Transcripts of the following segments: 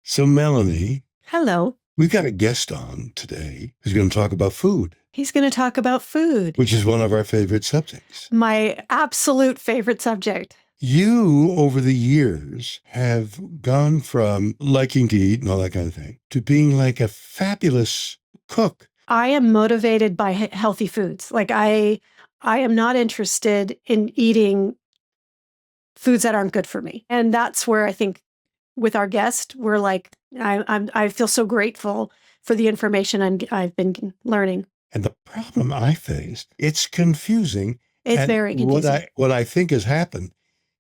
So, Melanie, Hello. we've got a guest on today who's going to talk about food, He's going to talk about food, which is one of our favorite subjects. my absolute favorite subject. You, over the years, have gone from liking to eat and all that kind of thing to being like a fabulous cook. I am motivated by healthy foods. Like I am not interested in eating foods that aren't good for me. And that's where I think with our guest, we're like, I feel so grateful for the information I've been learning. And the problem I faced, it's confusing. It's and very confusing. What I think has happened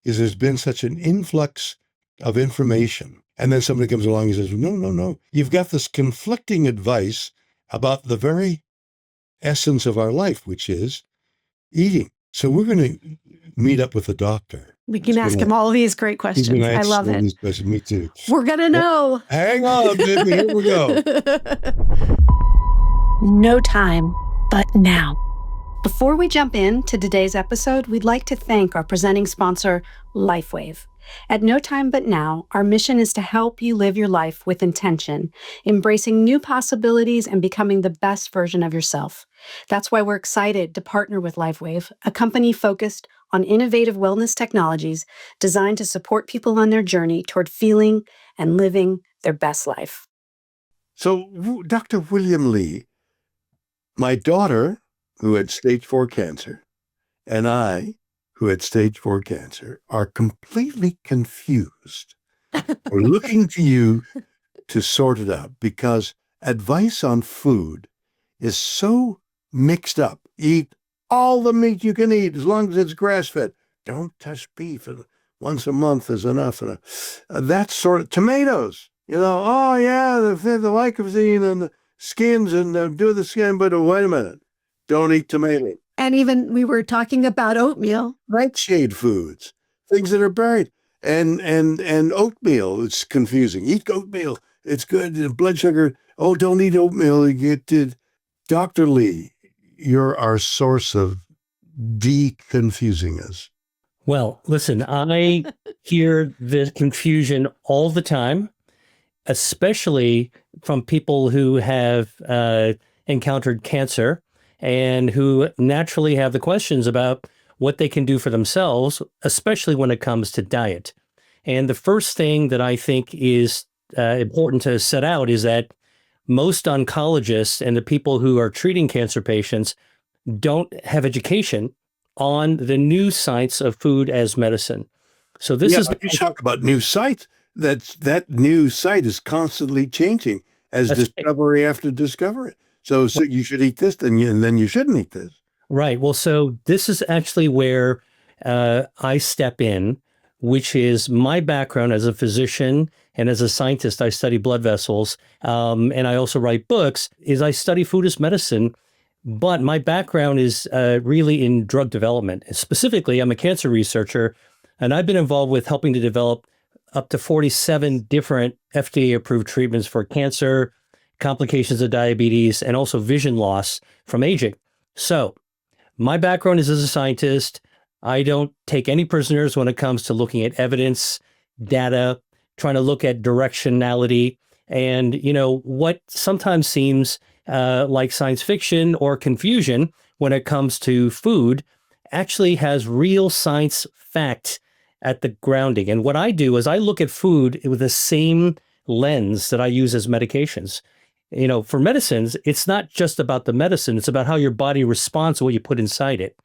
is there's been such an influx of information. And then somebody comes along and says, no, no, no. You've got this conflicting advice about the very essence of our life, which is eating. So we're going to meet up with the doctor. We can ask him all these great questions. I love it. These questions. Me too. We're going to know. Hang on, baby. Here we go. No time but now. Before we jump into today's episode, we'd like to thank our presenting sponsor, LifeWave. At No Time But Now, our mission is to help you live your life with intention, embracing new possibilities and becoming the best version of yourself. That's why we're excited to partner with LifeWave, a company focused on innovative wellness technologies designed to support people on their journey toward feeling and living their best life. So, Dr. William Lee, my daughter, who had stage 4 cancer, and I, who had stage 4 cancer, are completely confused. We're looking to you to sort it out because advice on food is so mixed up. Eat all the meat you can eat as long as it's grass-fed. Don't touch beef. Once a month is enough. That sort of tomatoes. Oh yeah, the lycopene and the skins and do the skin, but wait a minute. Don't eat tomato. And even we were talking about oatmeal. Nightshade foods, things that are buried. And oatmeal, it's confusing. Eat oatmeal. It's good. Blood sugar. Oh, don't eat oatmeal. You get Dr. Lee, you're our source of de-confusing us. Well, listen, I hear the confusion all the time, especially from people who have encountered cancer and who naturally have the questions about what they can do for themselves, especially when it comes to diet. And the first thing that I think is important to set out is that most oncologists and the people who are treating cancer patients don't have education on the new science of food as medicine. So this is you talk about new sites. That new site is constantly changing as discovery after discovery. So you should eat this, and then you shouldn't eat this. Right. Well, so this is actually where I step in, which is my background as a physician and as a scientist. I study blood vessels, and I also write books. I study food as medicine, but my background is really in drug development. Specifically, I'm a cancer researcher, and I've been involved with helping to develop up to 47 different FDA-approved treatments for cancer, complications of diabetes, and also vision loss from aging. So my background is as a scientist. I don't take any prisoners when it comes to looking at evidence, data, trying to look at directionality, and what sometimes seems like science fiction or confusion when it comes to food actually has real science fact at the grounding. And what I do is I look at food with the same lens that I use as medications. For medicines, it's not just about the medicine, it's about how your body responds to what you put inside it.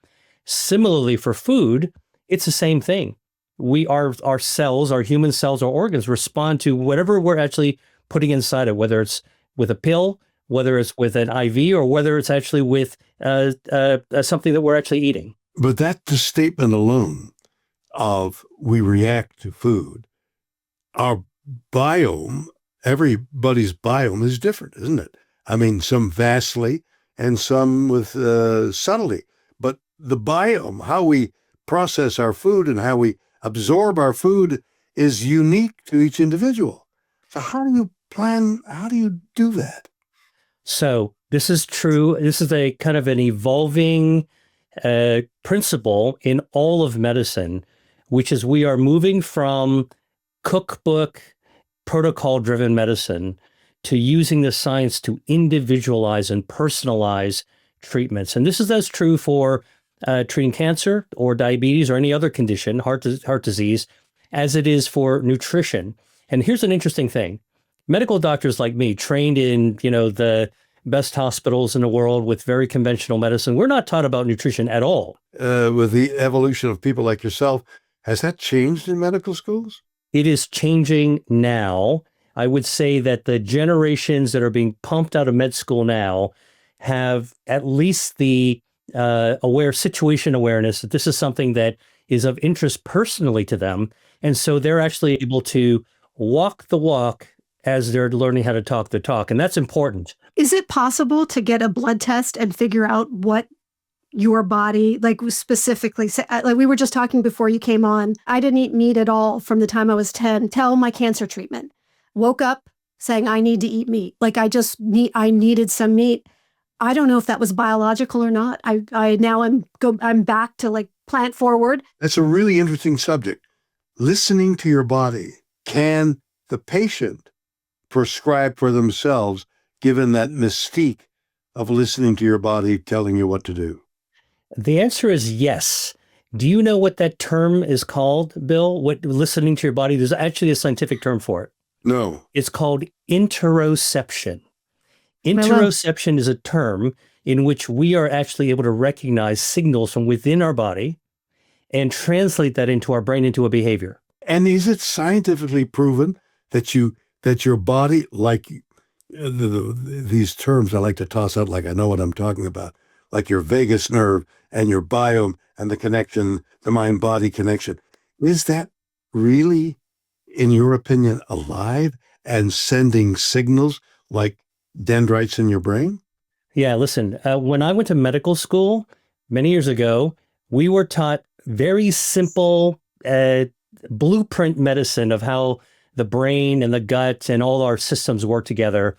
Similarly, for food, it's the same thing. Our cells, our human cells, our organs respond to whatever we're actually putting inside it, whether it's with a pill, whether it's with an IV, or whether it's actually with something that we're actually eating. But that the statement alone of we react to food, our biome, everybody's biome is different, isn't it? I mean, some vastly and some with subtlety. But the biome, how we process our food and how we absorb our food is unique to each individual. So how do you do that? So this is true. This is a kind of an evolving principle in all of medicine, which is we are moving from cookbook protocol-driven medicine to using the science to individualize and personalize treatments. And this is as true for treating cancer or diabetes or any other condition, heart disease, as it is for nutrition. And here's an interesting thing. Medical doctors like me, trained in, the best hospitals in the world with very conventional medicine, we're not taught about nutrition at all. With the evolution of people like yourself, has that changed in medical schools? It is changing now. I would say that the generations that are being pumped out of med school now have at least the situation awareness that this is something that is of interest personally to them. And so they're actually able to walk the walk as they're learning how to talk the talk. And that's important. Is it possible to get a blood test and figure out what your body, like specifically, like we were just talking before you came on, I didn't eat meat at all from the time I was 10 till my cancer treatment. Woke up saying I need to eat meat. Like I needed some meat. I don't know if that was biological or not. I'm back to like plant forward. That's a really interesting subject. Listening to your body. Can the patient prescribe for themselves, given that mystique of listening to your body telling you what to do? The answer is yes. Do you know what that term is called, Bill? What listening to your body? There's actually a scientific term for it. No. It's called interoception. Interoception is a term in which we are actually able to recognize signals from within our body and translate that into our brain into a behavior. And is it scientifically proven that your body, like these terms I like to toss out like I know what I'm talking about, like your vagus nerve and your biome and the connection, the mind-body connection, is that really, in your opinion, alive and sending signals like dendrites in your brain? Yeah, listen, when I went to medical school many years ago, we were taught very simple blueprint medicine of how the brain and the gut and all our systems work together,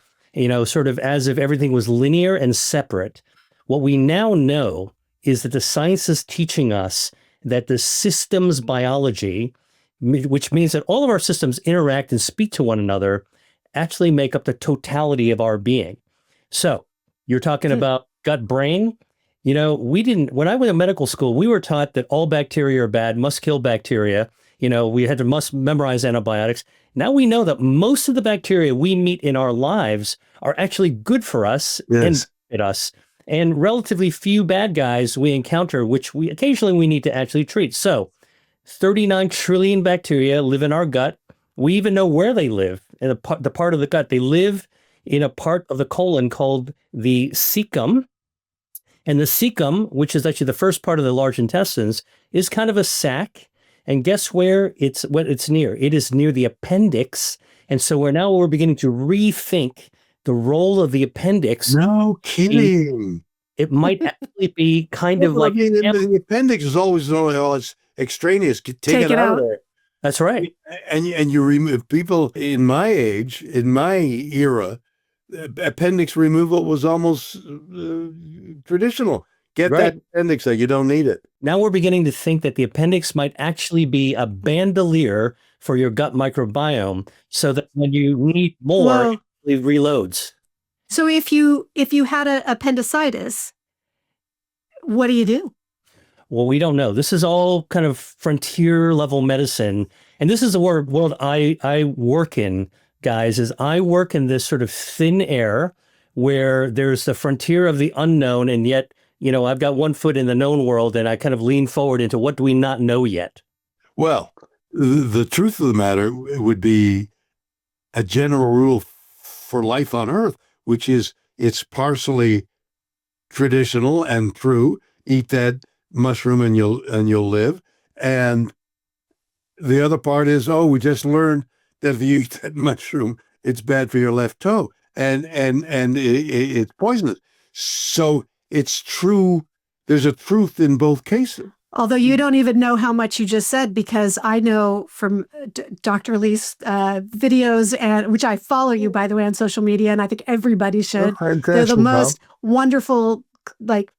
sort of as if everything was linear and separate. What we now know is that the science is teaching us that the systems biology, which means that all of our systems interact and speak to one another, actually make up the totality of our being. So you're talking about gut brain. When I went to medical school, we were taught that all bacteria are bad, must kill bacteria. We must memorize antibiotics. Now we know that most of the bacteria we meet in our lives are actually good for us and benefit us. And relatively few bad guys we encounter, which we occasionally need to actually treat. So 39 trillion bacteria live in our gut. We even know where they live, in the part of the gut. They live in a part of the colon called the cecum. And the cecum, which is actually the first part of the large intestines, is kind of a sac. And guess what it's near? It is near the appendix. And so we're beginning to rethink the role of the appendix. No kidding. It might actually be kind of like... the appendix is always it's extraneous. Take it out of there. That's right. And you remove people in my age, in my era, appendix removal was almost traditional. Get that appendix out. You don't need it. Now we're beginning to think that the appendix might actually be a bandolier for your gut microbiome so that when you need more, it reloads. So if you had an appendicitis, what do you do? Well, we don't know. This is all kind of frontier level medicine. And this is the world I work in, guys, is I work in this sort of thin air where there's the frontier of the unknown. And yet, I've got one foot in the known world and I kind of lean forward into what do we not know yet? Well, the truth of the matter would be a general rule for life on Earth, which is it's partially traditional and true. Eat that mushroom and you'll live. And the other part is, we just learned that if you eat that mushroom, it's bad for your left toe and it's poisonous. So it's true. There's a truth in both cases. Although you don't even know how much you just said, because I know from Dr. Lee's videos, and which I follow you, by the way, on social media, and I think everybody should. They're the most wonderful, like,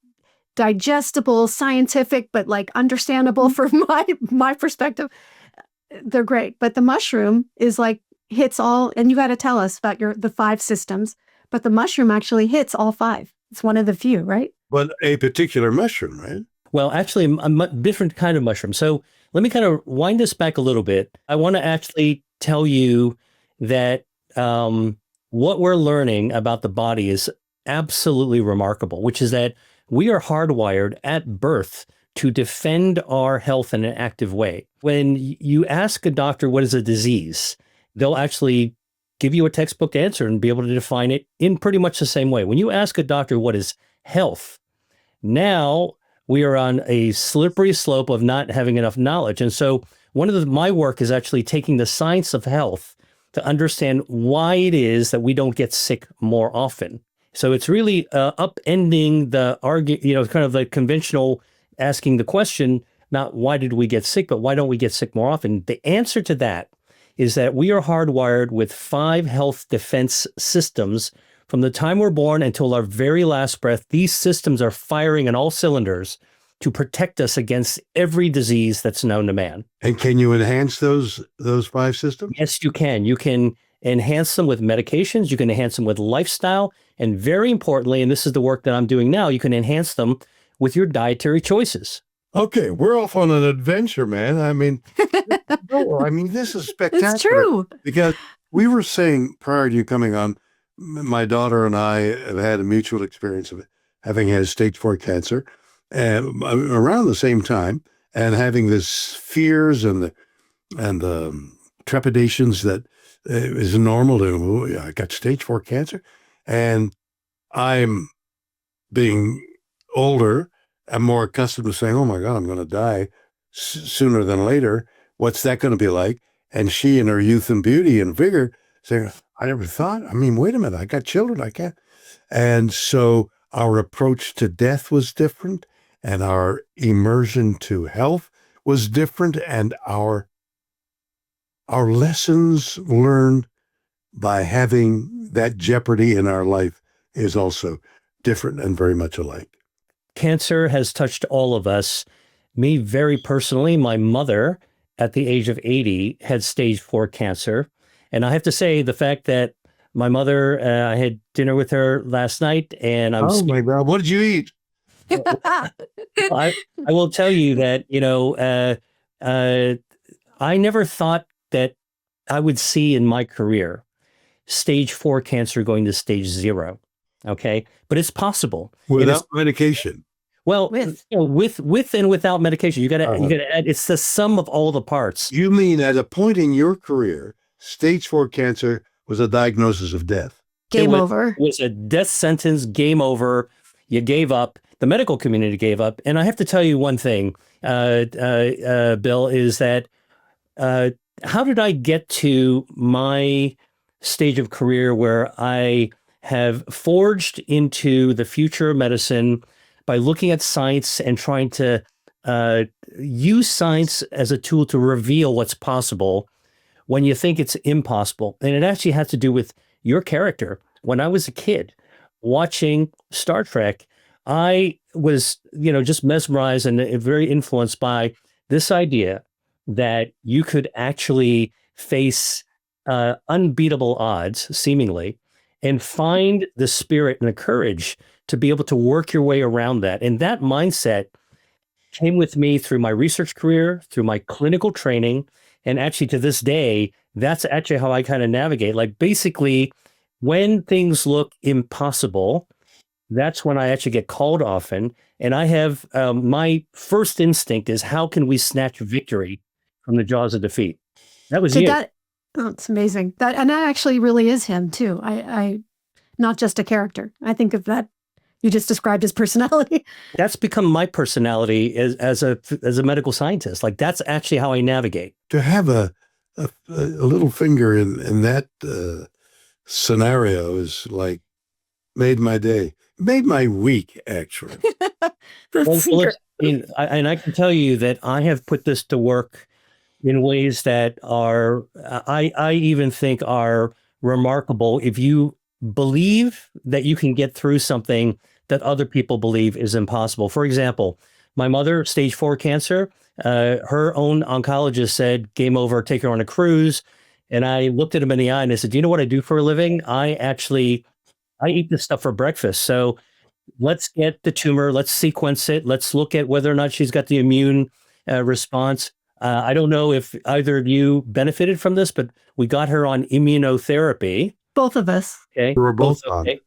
digestible, scientific, but like understandable from my perspective. They're great. But the mushroom is like hits all, and you got to tell us about the 5 systems, but the mushroom actually hits all 5. It's one of the few, right? But a particular mushroom, right? Well, actually, a different kind of mushroom. So let me kind of wind this back a little bit. I want to actually tell you that what we're learning about the body is absolutely remarkable, which is that we are hardwired at birth to defend our health in an active way. When you ask a doctor what is a disease, they'll actually give you a textbook answer and be able to define it in pretty much the same way. When you ask a doctor what is health, now we are on a slippery slope of not having enough knowledge. And so one of my work is actually taking the science of health to understand why it is that we don't get sick more often. So it's really upending the kind of the conventional asking the question, not why did we get sick, but why don't we get sick more often? The answer to that is that we are hardwired with 5 health defense systems. From the time we're born until our very last breath, these systems are firing on all cylinders to protect us against every disease that's known to man. And can you enhance those 5 systems? Yes, you can. You can enhance them with medications. You can enhance them with lifestyle. And very importantly, and this is the work that I'm doing now, you can enhance them with your dietary choices. Okay, we're off on an adventure, man. I mean, this is spectacular. It's true. Because we were saying prior to you coming on, my daughter and I have had a mutual experience of having had stage 4 cancer and around the same time, and having this fears and the trepidations that is normal to, I got stage 4 cancer, and I'm being older, I'm more accustomed to saying, oh my God, I'm going to die sooner than later. What's that going to be like? And she, in her youth and beauty and vigor, saying, I never thought, wait a minute, I got children, I can't. And so our approach to death was different, and our immersion to health was different, and our lessons learned by having that jeopardy in our life is also different and very much alike. Cancer has touched all of us. Me very personally, my mother at the age of 80 had stage 4 cancer. And I have to say, the fact that my mother, I had dinner with her last night, and my God, what did you eat? I will tell you that, I never thought that I would see in my career stage 4 cancer going to stage 0. Okay. But it's possible. Without medication. Well, with and without medication, you gotta add, it's the sum of all the parts. You mean at a point in your career, stage 4 cancer was a diagnosis of death? Game over. It was a death sentence, game over. You gave up. The medical community gave up. And I have to tell you one thing, Bill, is that how did I get to my stage of career where I have forged into the future of medicine by looking at science and trying to use science as a tool to reveal what's possible when you think it's impossible? And it actually has to do with your character. When I was a kid watching Star Trek, I was, just mesmerized and very influenced by this idea that you could actually face unbeatable odds, seemingly, and find the spirit and the courage to be able to work your way around that. And that mindset came with me through my research career, through my clinical training. And actually to this day, that's actually how I kind of navigate. Like basically, when things look impossible, that's when I actually get called often. And I have my first instinct is, how can we snatch victory from the jaws of defeat? That was you. It's amazing. And that actually really is him too. I not just a character. I think of that. You just described his personality. That's become my personality as a medical scientist. Like that's actually how I navigate. To have a little finger in that scenario is like made my day, made my week, actually. And I can tell you that I have put this to work in ways that are, I even think are remarkable. If you believe that you can get through something that other people believe is impossible. For example, my mother, stage 4 cancer, her own oncologist said, game over, take her on a cruise. And I looked at him in the eye and I said, do you know what I do for a living? I eat this stuff for breakfast. So let's get the tumor, let's sequence it, let's look at whether or not she's got the immune response. I don't know if either of you benefited from this, but we got her on immunotherapy. Both of us. Okay. We were both on. Okay.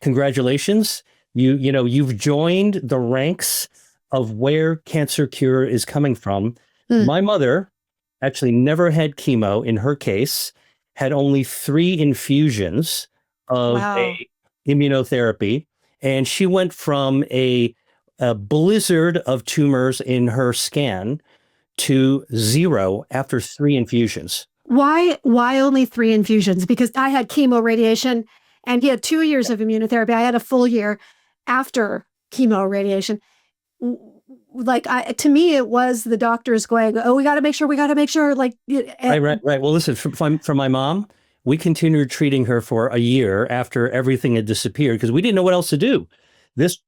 Congratulations. You've joined the ranks of where cancer cure is coming from. My mother actually never had chemo in her case, had only 3 infusions of a immunotherapy. And she went from a blizzard of tumors in her scan to 0 after 3 infusions. Why only 3 infusions? Because I had chemo radiation and he had 2 years of immunotherapy. I had a full year after chemo radiation. To me, it was the doctors going, oh, we got to make sure. Like, Right. Well, listen, for my mom, we continued treating her for a year after everything had disappeared because we didn't know what else to do. This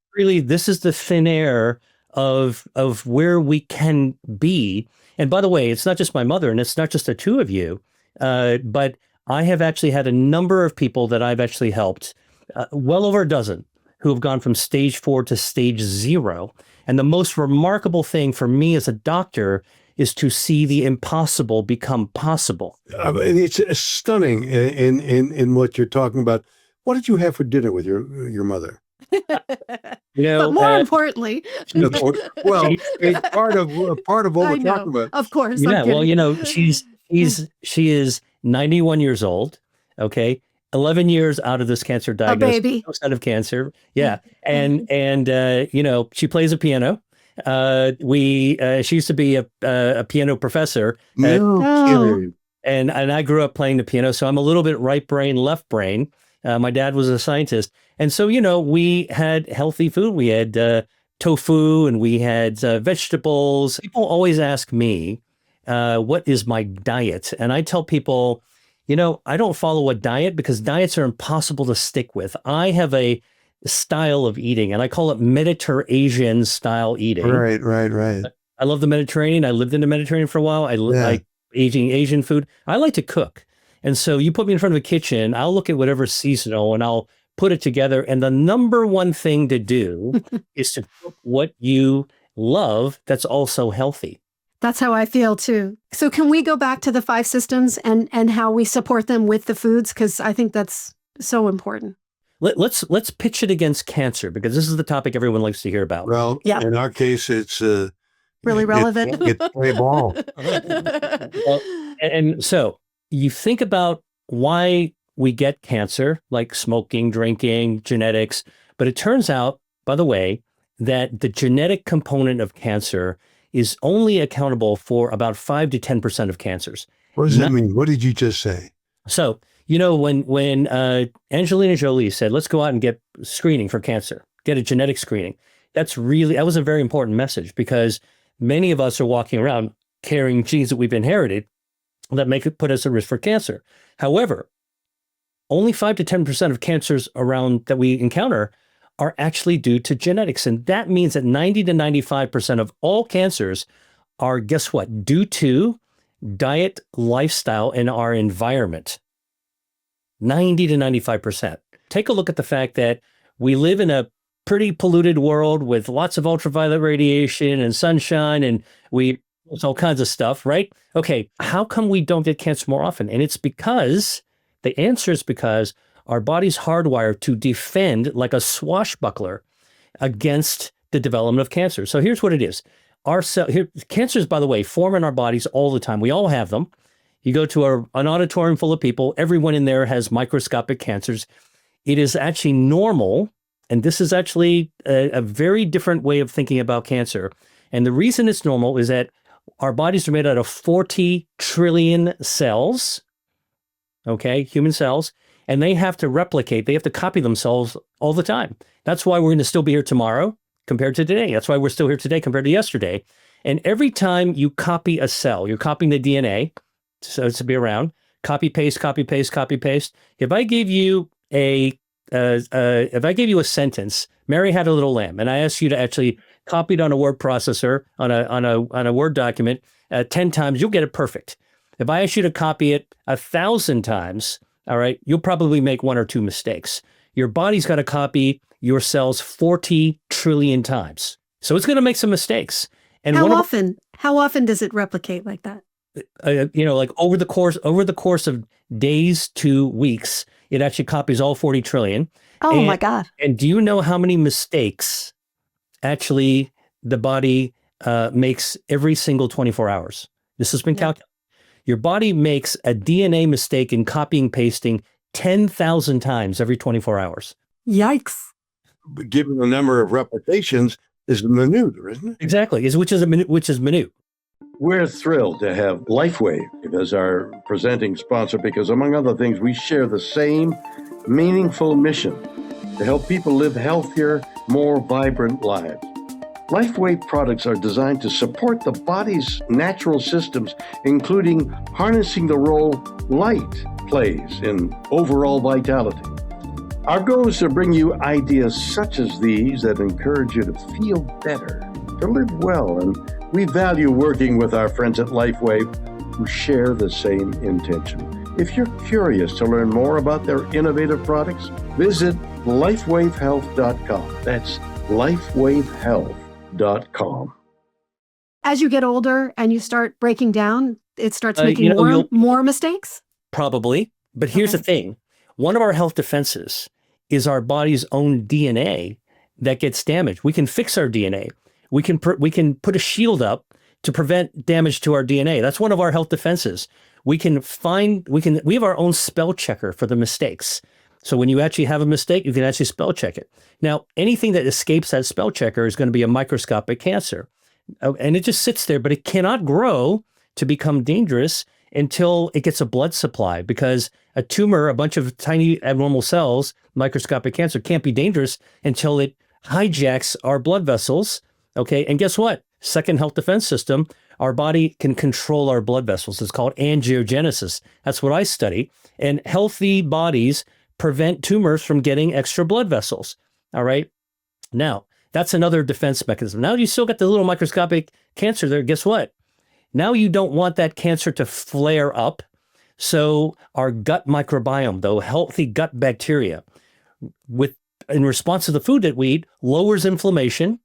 is the thin air of where we can be. And by the way, it's not just my mother and it's not just the 2 of you, but I have actually had a number of people that I've actually helped, well over a dozen, who have gone from stage 4 to stage 0. And the most remarkable thing for me as a doctor is to see the impossible become possible. It's stunning in what you're talking about. What did you have for dinner with your mother? But more importantly, well, it's part of what we're talking about. Of course. Yeah. Well, she is 91 years old. Okay. 11 years out of this cancer diagnosis. A baby. Out of cancer. Yeah. And she plays a piano. She used to be a piano professor. And I grew up playing the piano. So I'm a little bit right brain, left brain. My dad was a scientist. And so, we had healthy food. We had tofu and we had vegetables. People always ask me, what is my diet? And I tell people, I don't follow a diet because diets are impossible to stick with. I have a style of eating and I call it Mediterranean style eating. Right. I love the Mediterranean. I lived in the Mediterranean for a while. I like eating Asian food. I like to cook. And so you put me in front of a kitchen, I'll look at whatever's seasonal and I'll put it together. And the number one thing to do is to cook what you love that's also healthy. That's how I feel too. So can we go back to the 5 systems and how we support them with the foods? Because I think that's so important. Let's pitch it against cancer because this is the topic everyone likes to hear about. Well, in our case, it's really relevant. It's play ball. And so you think about why we get cancer, like smoking, drinking, genetics. But it turns out, by the way, that the genetic component of cancer is only accountable for about 5 to 10% of cancers. What does that mean? What did you just say? So, when Angelina Jolie said, let's go out and get screening for cancer, get a genetic screening, that was a very important message because many of us are walking around carrying genes that we've inherited that put us at risk for cancer. However, only 5 to 10% of cancers around that we encounter are actually due to genetics. And that means that 90 to 95% of all cancers are, guess what, due to diet, lifestyle, and our environment. 90 to 95%. Take a look at the fact that we live in a pretty polluted world with lots of ultraviolet radiation and sunshine, and it's all kinds of stuff, right? Okay, how come we don't get cancer more often? And the answer is because our body's hardwired to defend like a swashbuckler against the development of cancer. So here's what it is. Cancers, by the way, form in our bodies all the time. We all have them. You go to an auditorium full of people, everyone in there has microscopic cancers. It is actually normal, and this is actually a very different way of thinking about cancer. And the reason it's normal is that our bodies are made out of 40 trillion cells, okay, human cells, and they have to replicate, they have to copy themselves all the time. That's why we're going to still be here tomorrow compared to today. That's why we're still here today compared to yesterday. And every time you copy a cell, you're copying the DNA, so it's to be around, copy, paste, copy, paste, copy, paste. If I gave you a sentence, Mary had a little lamb, and I asked you to actually copy it on a word processor, on a Word document 10 times, you'll get it perfect. If I ask you to copy it 1,000 times, all right, you'll probably make 1 or 2 mistakes. Your body's got to copy your cells 40 trillion times. So it's going to make some mistakes. And how often does it replicate like that? Like over the course of days to weeks, it actually copies all 40 trillion. Oh my God. And do you know how many mistakes actually the body makes every single 24 hours? This has been calculated. Your body makes a DNA mistake in copying, pasting 10,000 times every 24 hours. Yikes. But given the number of replications, is minute, isn't it? Exactly, which is minute. We're thrilled to have LifeWave as our presenting sponsor because, among other things, we share the same meaningful mission to help people live healthier, more vibrant lives. LifeWave products are designed to support the body's natural systems, including harnessing the role light plays in overall vitality. Our goal is to bring you ideas such as these that encourage you to feel better, to live well, and we value working with our friends at LifeWave who share the same intention. If you're curious to learn more about their innovative products, visit lifewavehealth.com. That's lifewavehealth.com. As you get older and you start breaking down, it starts making more mistakes? Probably. But here's the thing. One of our health defenses is our body's own DNA that gets damaged. We can fix our DNA. We can put a shield up to prevent damage to our DNA. That's one of our health defenses. We have our own spell checker for the mistakes. So when you actually have a mistake, you can actually spell check it. Now, anything that escapes that spell checker is going to be a microscopic cancer. And it just sits there, but it cannot grow to become dangerous until it gets a blood supply, because a tumor, a bunch of tiny abnormal cells, microscopic cancer, can't be dangerous until it hijacks our blood vessels. Okay. And guess what? Second health defense system, our body can control our blood vessels. It's called angiogenesis. That's what I study. And healthy bodies prevent tumors from getting extra blood vessels. All right. Now, that's another defense mechanism. Now you still got the little microscopic cancer there. Guess what? Now you don't want that cancer to flare up. So our gut microbiome, though, healthy gut bacteria, in response to the food that we eat, lowers inflammation.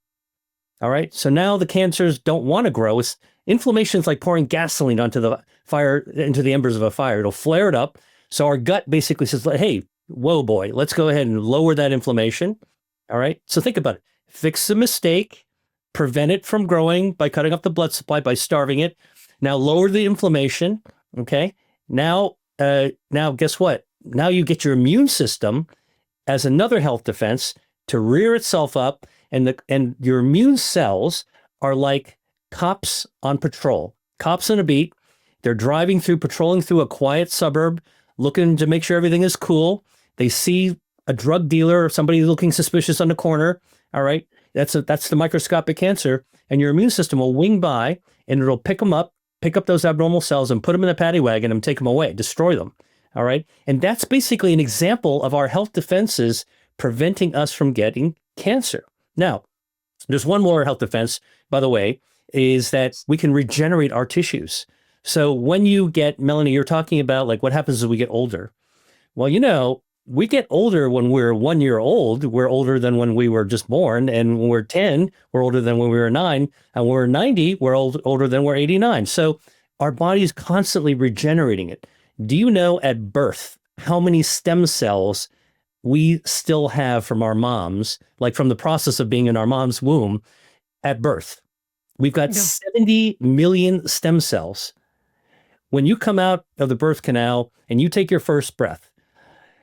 All right. So now the cancers don't want to grow. Inflammation is like pouring gasoline onto the fire, into the embers of a fire. It'll flare it up. So our gut basically says, hey, whoa, boy, let's go ahead and lower that inflammation. All right. So think about it. Fix the mistake, prevent it from growing by cutting off the blood supply, by starving it. Now lower the inflammation. Okay. Now guess what? Now you get your immune system as another health defense to rear itself up, and your immune cells are like cops on patrol. Cops on a beat. They're patrolling through a quiet suburb, looking to make sure everything is cool. They see a drug dealer or somebody looking suspicious on the corner. All right. That's the microscopic cancer. And your immune system will wing by and it'll pick up those abnormal cells and put them in a paddy wagon and take them away, destroy them. All right. And that's basically an example of our health defenses preventing us from getting cancer. Now, there's one more health defense, by the way, is that we can regenerate our tissues. So when you get, Melanie, you're talking about like what happens as we get older. Well, we get older when we're 1 year old. We're older than when we were just born. And when we're 10, we're older than when we were 9. And when we're 90, we're older than we're 89. So our body is constantly regenerating it. Do you know at birth how many stem cells we still have from our moms, like from the process of being in our mom's womb at birth? We've got 70 million stem cells. When you come out of the birth canal and you take your first breath,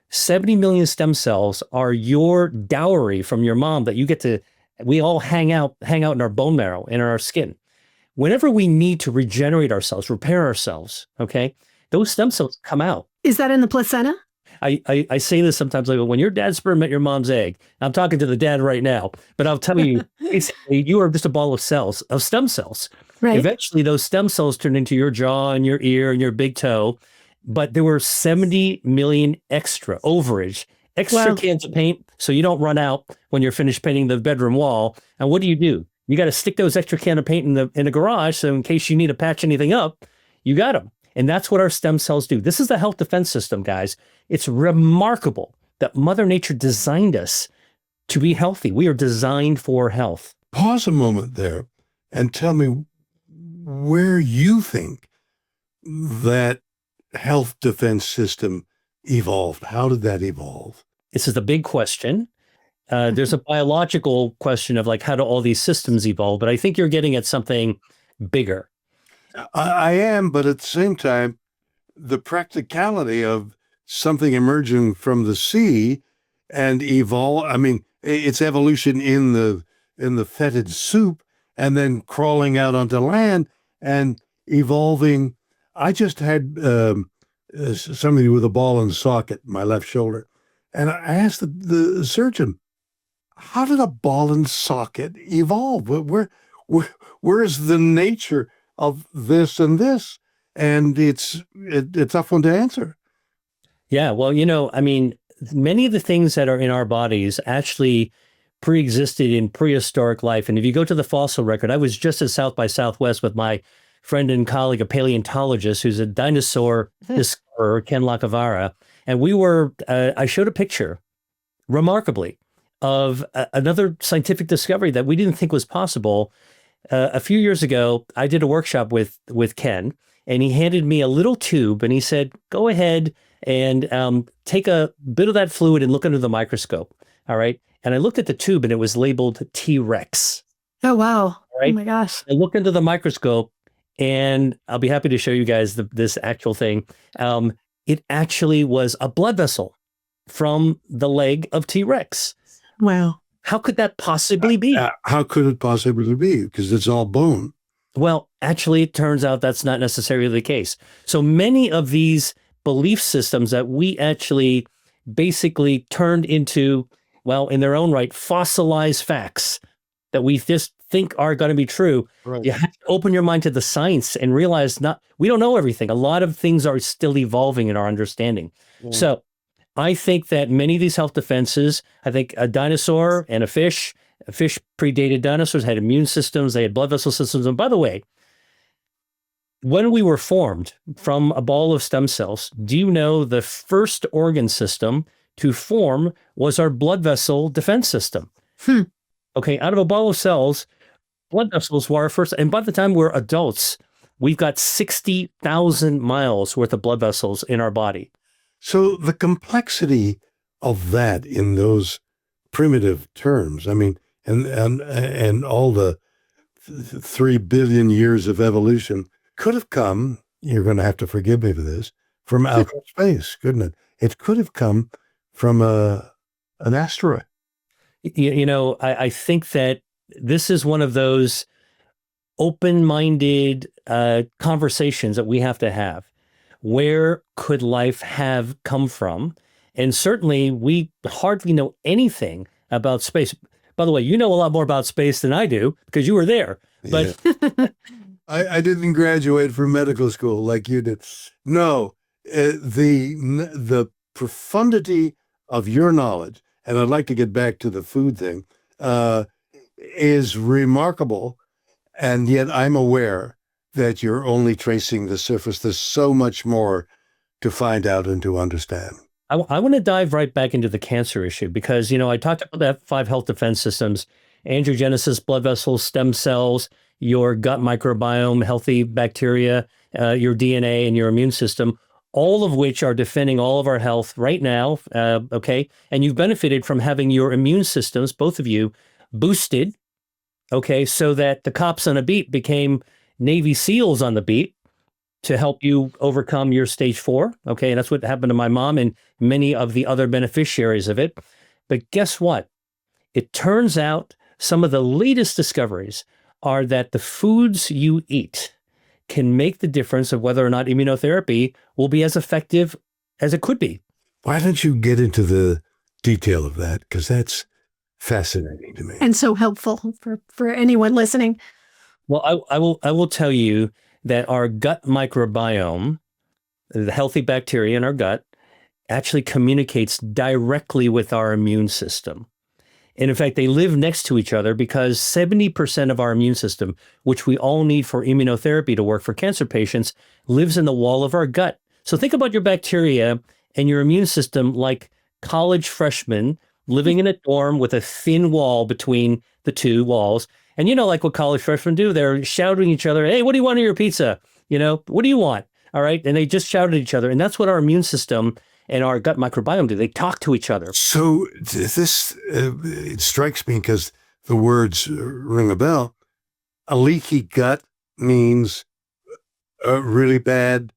70 million stem cells are your dowry from your mom that you get to, we all hang out in our bone marrow, in our skin. Whenever we need to regenerate ourselves, repair ourselves, okay, those stem cells come out. Is that in the placenta? I say this sometimes, like when your dad's sperm met your mom's egg, I'm talking to the dad right now, but I'll tell you, basically, you are just a ball of cells, of stem cells. Right. Eventually, those stem cells turn into your jaw and your ear and your big toe. But there were 70 million extra cans of paint, so you don't run out when you're finished painting the bedroom wall. And what do? You got to stick those extra can of paint in the garage, so in case you need to patch anything up, you got them. And that's what our stem cells do. This is the health defense system, guys. It's remarkable that Mother Nature designed us to be healthy. We are designed for health. Pause a moment there and tell me where you think that health defense system evolved. How did that evolve? This is the big question. There's a biological question of like, how do all these systems evolve? But I think you're getting at something bigger. I am, but at the same time, the practicality of something emerging from the sea and evolve. I mean, it's evolution in the fetid soup and then crawling out onto land and evolving. I just had somebody with a ball and socket in my left shoulder. And I asked the surgeon, how did a ball and socket evolve? Where is the nature of this and this? And it's a tough one to answer. Yeah, well, I mean, many of the things that are in our bodies actually pre-existed in prehistoric life. And if you go to the fossil record, I was just at South by Southwest with my friend and colleague, a paleontologist who's a dinosaur discoverer, Ken Lacavara. And I showed a picture, remarkably, of another scientific discovery that we didn't think was possible. A few years ago, I did a workshop with Ken, and he handed me a little tube, and he said, go ahead and take a bit of that fluid and look under the microscope. All right. And I looked at the tube, and it was labeled T-Rex. Oh, wow. Right? Oh, my gosh. I looked into the microscope, and I'll be happy to show you guys this actual thing. It actually was a blood vessel from the leg of T-Rex. Wow. How could that possibly be? How could it possibly be? Because it's all bone. Well, actually, it turns out that's not necessarily the case. So many of these belief systems that we actually basically turned into, well, in their own right, fossilized facts that we just think are going to be true. Right. You have to open your mind to the science and realize we don't know everything. A lot of things are still evolving in our understanding. Yeah. So I think that many of these health defenses, I think a dinosaur and a fish predated dinosaurs, had immune systems, they had blood vessel systems. And by the way, when we were formed from a ball of stem cells, do you know the first organ system to form was our blood vessel defense system? Okay, out of a ball of cells, blood vessels were our first, and by the time we're adults, we've got 60,000 miles worth of blood vessels in our body. So the complexity of that in those primitive terms, I mean, and all the 3 billion years of evolution could have come, you're going to have to forgive me for this, from outer space, couldn't it? It could have come from an asteroid. I think that this is one of those open-minded conversations that we have to have. Where could life have come from? And certainly we hardly know anything about space. By the way, you know a lot more about space than I do because you were there. But yeah. I didn't graduate from medical school like you did. No, the profundity of your knowledge, and I'd like to get back to the food thing, is remarkable. And yet I'm aware that you're only tracing the surface. There's so much more to find out and to understand. I want to dive right back into the cancer issue because, I talked about that 5 health defense systems: angiogenesis, blood vessels, stem cells, your gut microbiome, healthy bacteria, your DNA, and your immune system, all of which are defending all of our health right now. Okay. And you've benefited from having your immune systems, both of you, boosted. Okay. So that the cops on a beat became Navy SEALs on the beat to help you overcome your stage 4. Okay. And that's what happened to my mom and many of the other beneficiaries of it. But guess what? It turns out some of the latest discoveries are that the foods you eat can make the difference of whether or not immunotherapy will be as effective as it could be. Why don't you get into the detail of that? Because that's fascinating to me. And so helpful for anyone listening. Well, I will tell you that our gut microbiome, the healthy bacteria in our gut, actually communicates directly with our immune system. And in fact, they live next to each other because 70% of our immune system, which we all need for immunotherapy to work for cancer patients, lives in the wall of our gut. So think about your bacteria and your immune system like college freshmen living in a dorm with a thin wall between the two walls. And you know, like what college freshmen do, they're shouting at each other, hey, what do you want on your pizza? You know, what do you want? All right. And they just shout at each other. And that's what our immune system and our gut microbiome do. They talk to each other. So this, it strikes me because the words ring a bell. A leaky gut means a really bad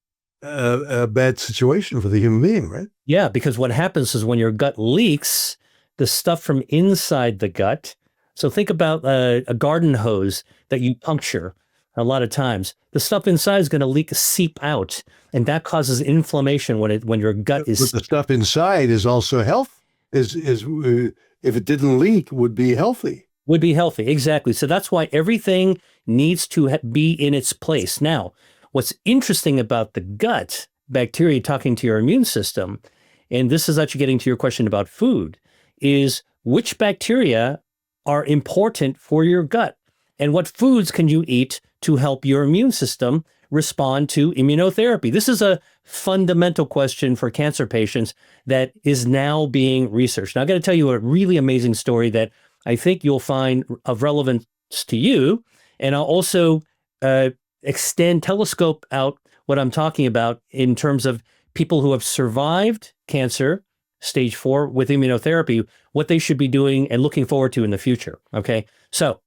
situation for the human being, right? Yeah, because what happens is when your gut leaks, the stuff from inside the gut. So think about a garden hose that you puncture a lot of times. The stuff inside is going to seep out, and that causes inflammation when your gut is. But the stuff inside is also health. Is if it didn't leak, would be healthy. Would be healthy, exactly. So that's why everything needs to be in its place. Now, what's interesting about the gut bacteria talking to your immune system, and this is actually getting to your question about food, is which bacteria are important for your gut, and what foods can you eat to help your immune system respond to immunotherapy? This is a fundamental question for cancer patients that is now being researched. Now, I got to tell you a really amazing story that I think you'll find of relevance to you, and I'll also telescope out what I'm talking about in terms of people who have survived cancer stage 4 with immunotherapy, what they should be doing and looking forward to in the future. Okay. So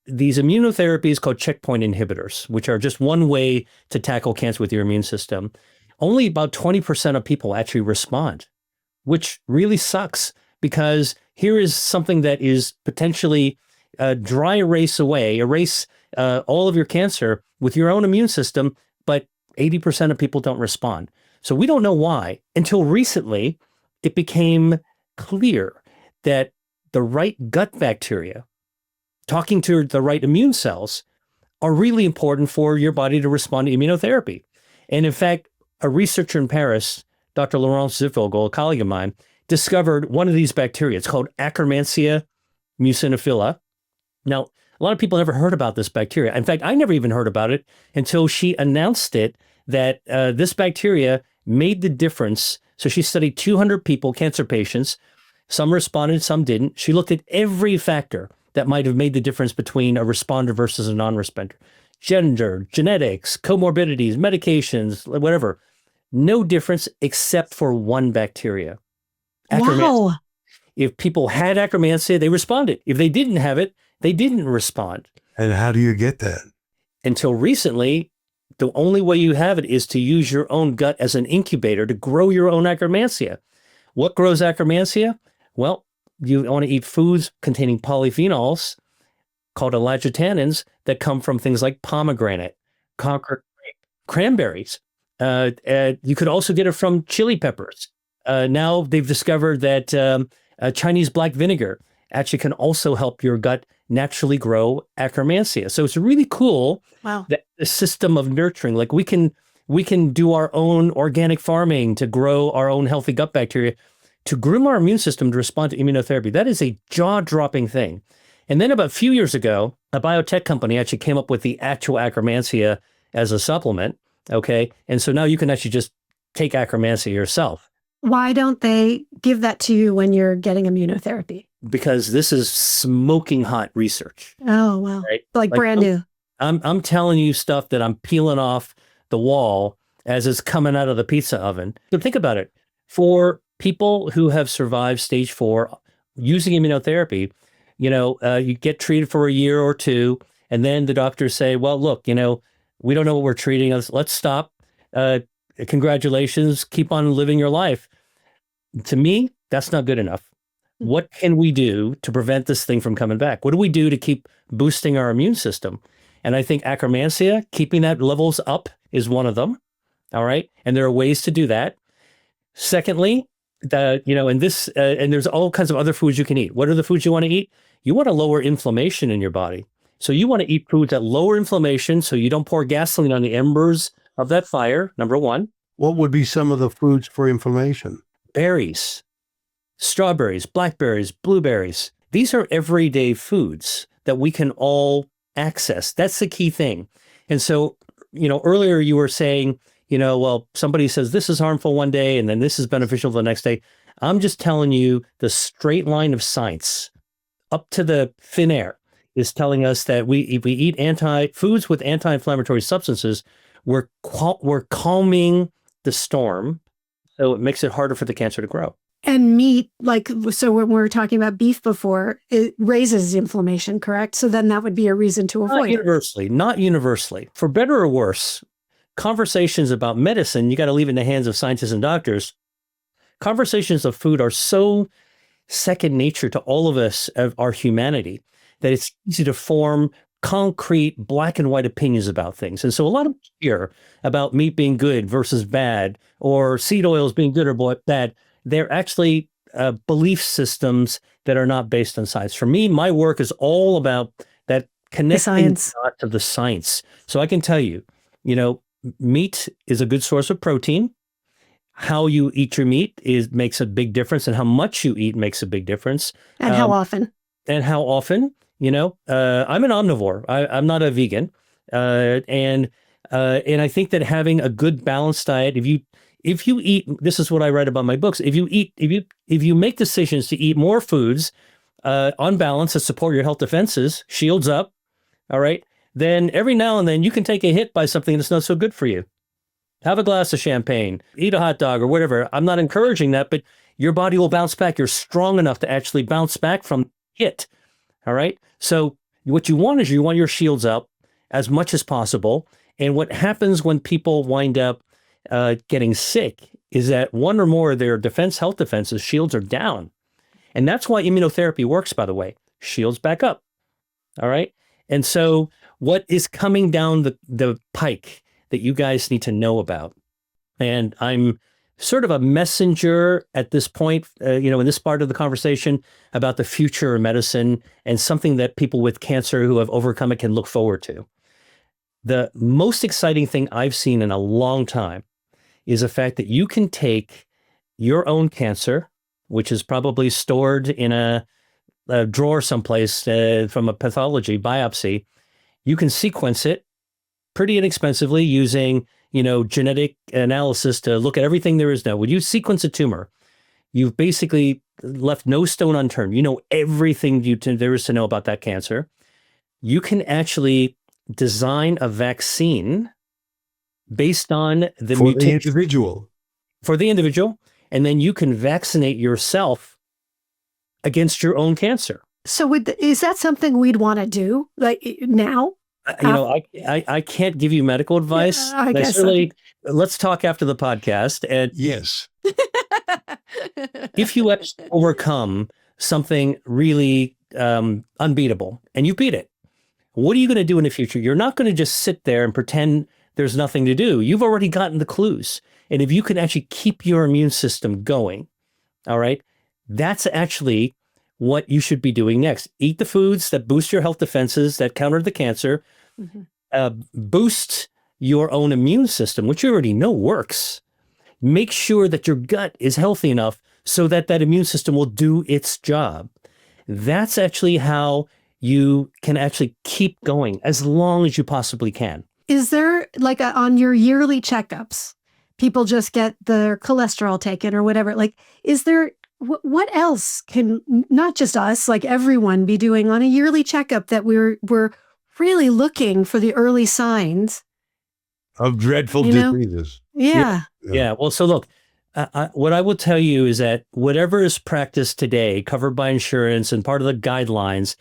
these immunotherapies called checkpoint inhibitors, which are just one way to tackle cancer with your immune system, only about 20% of people actually respond, which really sucks because here is something that is potentially erase all of your cancer with your own immune system, but 80% of people don't respond. So we don't know why. Until recently, it became clear that the right gut bacteria, talking to the right immune cells, are really important for your body to respond to immunotherapy. And in fact, a researcher in Paris, Dr. Laurence Zipvogel, a colleague of mine, discovered one of these bacteria. It's called Akkermansia muciniphila. Now, a lot of people never heard about this bacteria. In fact, I never even heard about it until she announced it, that this bacteria made the difference. So she studied 200 people, cancer patients. Some responded, some didn't. She looked at every factor that might have made the difference between a responder versus a non-responder. Gender, genetics, comorbidities, medications, whatever. No difference except for one bacteria. Wow. If people had Akkermansia, they responded. If they didn't have it, they didn't respond. And how do you get that? Until recently, the only way you have it is to use your own gut as an incubator to grow your own Akkermansia. What grows Akkermansia? Well, you want to eat foods containing polyphenols called elagitannins that come from things like pomegranate, Concord grape, cranberries. You could also get it from chili peppers. Now they've discovered that Chinese black vinegar actually can also help your gut naturally grow Akkermansia. So it's really cool. Wow. That the system of nurturing, like we can do our own organic farming to grow our own healthy gut bacteria to groom our immune system to respond to immunotherapy. That is a jaw-dropping thing. And then about a few years ago, a biotech company actually came up with the actual Akkermansia as a supplement. Okay. And so now you can actually just take Akkermansia yourself. Why don't they give that to you when you're getting immunotherapy? Because this is smoking hot research. Oh, wow. Right? Like brand new. I'm telling you stuff that I'm peeling off the wall as it's coming out of the pizza oven. But think about it. For people who have survived stage 4 using immunotherapy, you get treated for a year or two, and then the doctors say, well, look, we don't know what we're treating. Let's stop. Congratulations. Keep on living your life. To me, that's not good enough. What can we do to prevent this thing from coming back? What do we do to keep boosting our immune system? And I think Akkermansia, keeping that levels up is one of them. All right. And there are ways to do that. Secondly, and there's all kinds of other foods you can eat. What are the foods you want to eat? You want to lower inflammation in your body. So you want to eat foods that lower inflammation so you don't pour gasoline on the embers of that fire, number one. What would be some of the foods for inflammation? Berries, strawberries, blackberries, blueberries. These are everyday foods that we can all access. That's the key thing. And so, earlier you were saying, well, somebody says this is harmful one day and then this is beneficial the next day. I'm just telling you the straight line of science up to the thin air is telling us that if we eat foods with anti-inflammatory substances, we're calming the storm. So it makes it harder for the cancer to grow. And meat, so when we were talking about beef before, it raises inflammation, correct? So then that would be a reason to avoid it. Not universally. For better or worse, conversations about medicine, you got to leave it in the hands of scientists and doctors. Conversations of food are so second nature to all of us, of our humanity, that it's easy to form concrete black and white opinions about things. And so a lot of fear about meat being good versus bad, or seed oils being good or bad, they're actually belief systems that are not based on science. For me, my work is all about that connecting to the science. So I can tell you, meat is a good source of protein. How you eat your meat makes a big difference, and how much you eat makes a big difference. And how often? I'm an omnivore. I'm not a vegan. And I think that having a good balanced diet, if you eat, this is what I write about in my books. If you make decisions to eat more foods on balance that support your health defenses, shields up, all right, then every now and then you can take a hit by something that's not so good for you. Have a glass of champagne, eat a hot dog or whatever. I'm not encouraging that, but your body will bounce back. You're strong enough to actually bounce back from it. All right. So what you want is your shields up as much as possible. And what happens when people wind up getting sick is that one or more of their health defenses, shields are down. And that's why immunotherapy works, by the way. Shields back up. All right. And so what is coming down the pike that you guys need to know about? And I'm sort of a messenger at this point, in this part of the conversation about the future of medicine and something that people with cancer who have overcome it can look forward to. The most exciting thing I've seen in a long time is the fact that you can take your own cancer, which is probably stored in a drawer someplace from a pathology biopsy. You can sequence it pretty inexpensively using, genetic analysis to look at everything there is now. When you sequence a tumor, you've basically left no stone unturned. You know everything there is to know about that cancer. You can actually design a vaccine based on the mutation for the individual, and then you can vaccinate yourself against your own cancer. So is that something we'd want to do now? I can't give you medical advice. Yeah, I guess so. Let's talk after the podcast. And yes, if you overcome something really unbeatable and you beat it, what are you going to do in the future? You're not going to just sit there and pretend there's nothing to do. You've already gotten the clues. And if you can actually keep your immune system going, all right, that's actually what you should be doing next. Eat the foods that boost your health defenses, that counter the cancer, boost your own immune system, which you already know works. Make sure that your gut is healthy enough so that immune system will do its job. That's actually how you can actually keep going as long as you possibly can. Is there, on your yearly checkups, people just get their cholesterol taken or whatever, is there, what else can, not just us, everyone be doing on a yearly checkup that we're really looking for the early signs of dreadful diseases? Yeah. Well, so look, what I will tell you is that whatever is practiced today, covered by insurance and part of the guidelines,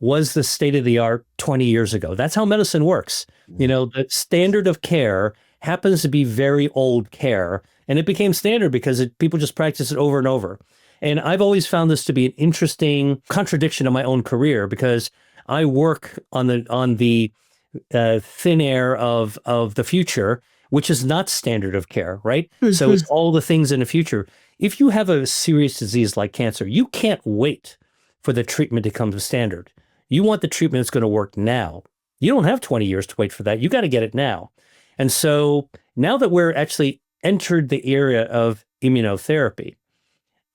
was the state of the art 20 years ago. That's how medicine works. The standard of care happens to be very old care, and it became standard because people just practice it over and over. And I've always found this to be an interesting contradiction in my own career, because I work on the thin air of the future, which is not standard of care, right? So it's all the things in the future. If you have a serious disease like cancer, you can't wait for the treatment to come to standard. You want the treatment that's going to work now. You don't have 20 years to wait for that. You got to get it now. And so now that we're actually entered the area of immunotherapy,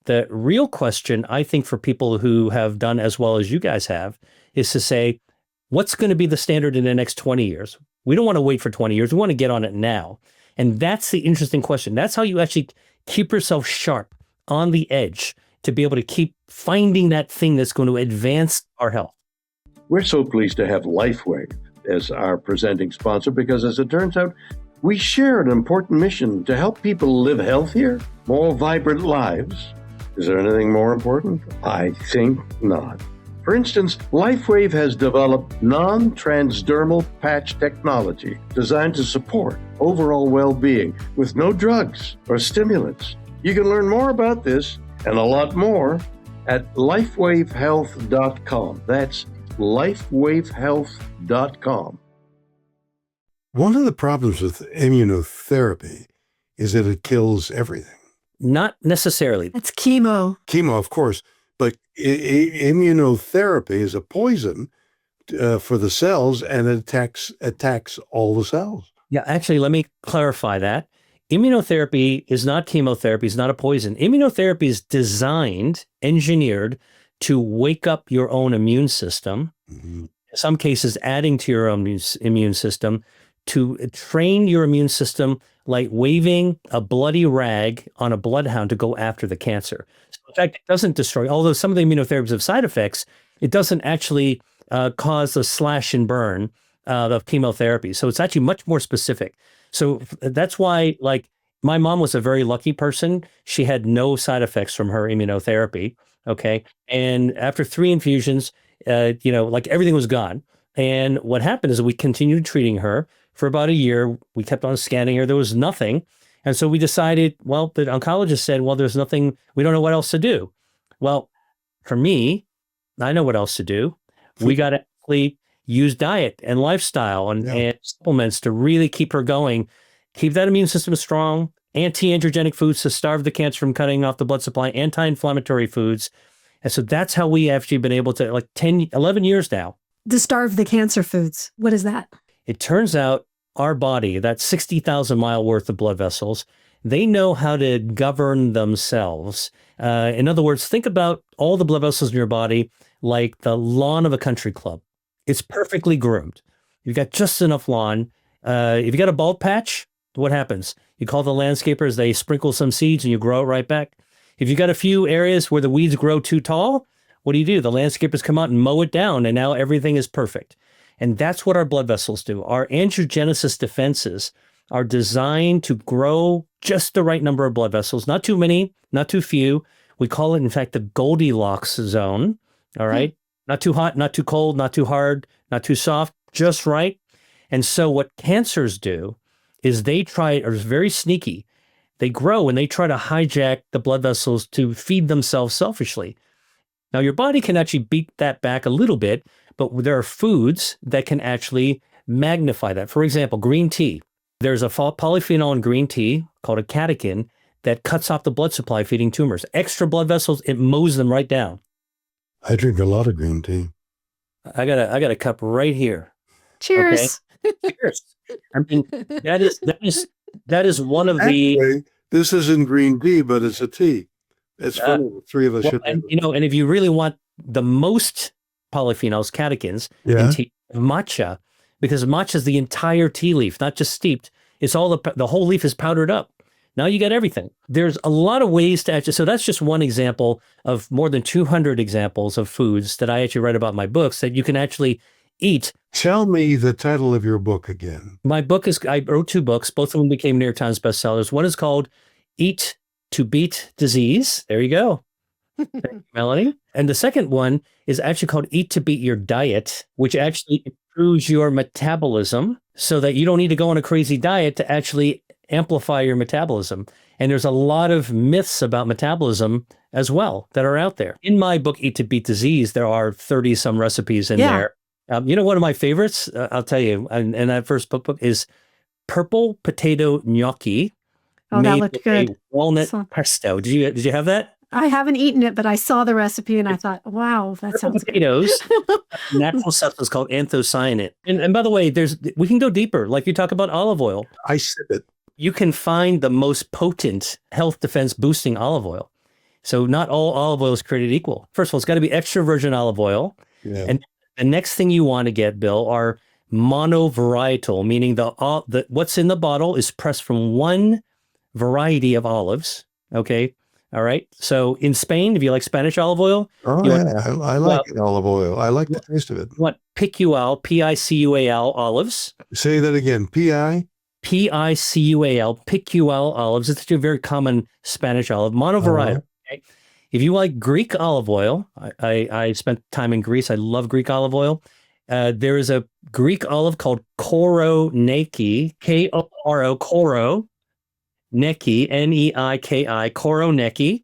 The real question, I think, for people who have done as well as you guys have, is to say, what's going to be the standard in the next 20 years? We don't want to wait for 20 years. We want to get on it now. And that's the interesting question. That's how you actually keep yourself sharp on the edge to be able to keep finding that thing that's going to advance our health. We're so pleased to have LifeWave as our presenting sponsor because, as it turns out, we share an important mission to help people live healthier, more vibrant lives. Is there anything more important? I think not. For instance, LifeWave has developed non-transdermal patch technology designed to support overall well-being with no drugs or stimulants. You can learn more about this and a lot more at lifewavehealth.com. That's lifewavehealth.com. One of the problems with immunotherapy is that it kills everything. Not necessarily. That's chemo. Chemo, of course, but immunotherapy is a poison for the cells, and it attacks all the cells. Yeah, actually, let me clarify that. Immunotherapy is not chemotherapy, it's not a poison. Immunotherapy is designed, engineered to wake up your own immune system, in some cases adding to your own immune system, to train your immune system like waving a bloody rag on a bloodhound to go after the cancer. So in fact, it doesn't destroy, although some of the immunotherapies have side effects, it doesn't actually cause the slash and burn of chemotherapy. So it's actually much more specific. So that's why, like, my mom was a very lucky person. She had no side effects from her immunotherapy. Okay. And after 3 infusions, like everything was gone. And what happened is we continued treating her for about a year. We kept on scanning her. There was nothing. And so we decided, well, the oncologist said, well, there's nothing, we don't know what else to do. Well, for me, I know what else to do. We got to actually use diet and lifestyle and supplements to really keep her going, keep that immune system strong, anti-androgenic foods to starve the cancer from cutting off the blood supply, anti-inflammatory foods. And so that's how we actually been able to, like 11 years now. To starve the cancer foods. What is that? It turns out our body, that 60,000 mile worth of blood vessels, they know how to govern themselves. In other words, think about all the blood vessels in your body like the lawn of a country club. It's perfectly groomed. You've got just enough lawn. If you got a bald patch, what happens? You call the landscapers, they sprinkle some seeds and you grow it right back. If you got a few areas where the weeds grow too tall, what do? The landscapers come out and mow it down, and now everything is perfect. And that's what our blood vessels do. Our angiogenesis defenses are designed to grow just the right number of blood vessels, not too many, not too few. We call it, in fact, the Goldilocks zone. All right. Not too hot, not too cold, not too hard, not too soft, just right. And so what cancers do is are very sneaky. They grow and they try to hijack the blood vessels to feed themselves selfishly. Now, your body can actually beat that back a little bit, but there are foods that can actually magnify that. For example, green tea. There's a polyphenol in green tea called a catechin that cuts off the blood supply feeding tumors. Extra blood vessels, it mows them right down. I drink a lot of green tea. I got a cup right here. Cheers. Okay? Cheers. I mean, that is one of Actually, this isn't green tea, but it's a tea. It's funny. The three of us should. And if you really want the most polyphenols, catechins in tea, matcha, because matcha is the entire tea leaf, not just steeped. It's all the whole leaf is powdered up. Now you got everything. There's a lot of ways to actually, so that's just one example of more than 200 examples of foods that I actually write about in my books that you can actually eat. Tell me the title of your book again. My book I wrote 2 books. Both of them became New York Times bestsellers. One is called Eat to Beat Disease. There you go. Thank you, Melanie. And the second one is actually called Eat to Beat Your Diet, which actually improves your metabolism so that you don't need to go on a crazy diet to actually amplify your metabolism. And there's a lot of myths about metabolism as well that are out there. In my book, Eat to Beat Disease, there are 30 some recipes in there. One of my favorites, I'll tell you, and that first book is purple potato gnocchi. Oh, that looked good. Walnut pesto. Did you have that? I haven't eaten it, but I saw the recipe and I thought, wow, that sounds potatoes. Natural substance called anthocyanin. And by the way, we can go deeper. Like you talk about olive oil. I sip it. You can find the most potent health defense boosting olive oil. So not all olive oil is created equal. First of all, it's got to be extra virgin olive oil. Yeah. And the next thing you want to get, Bill, are monovarietal, meaning the what's in the bottle is pressed from one variety of olives. Okay. All right. So in Spain, if you like Spanish olive oil, Oh, you yeah. I like olive oil. I like the taste of it. want Picual, Picual olives. Say that again. Picual, Picual olives. It's a very common Spanish olive, monovarietal. Okay? If you like Greek olive oil, I spent time in Greece. I love Greek olive oil. There is a Greek olive called Koro Neki, Koro, Koro Neki, Neiki, Koro Neki.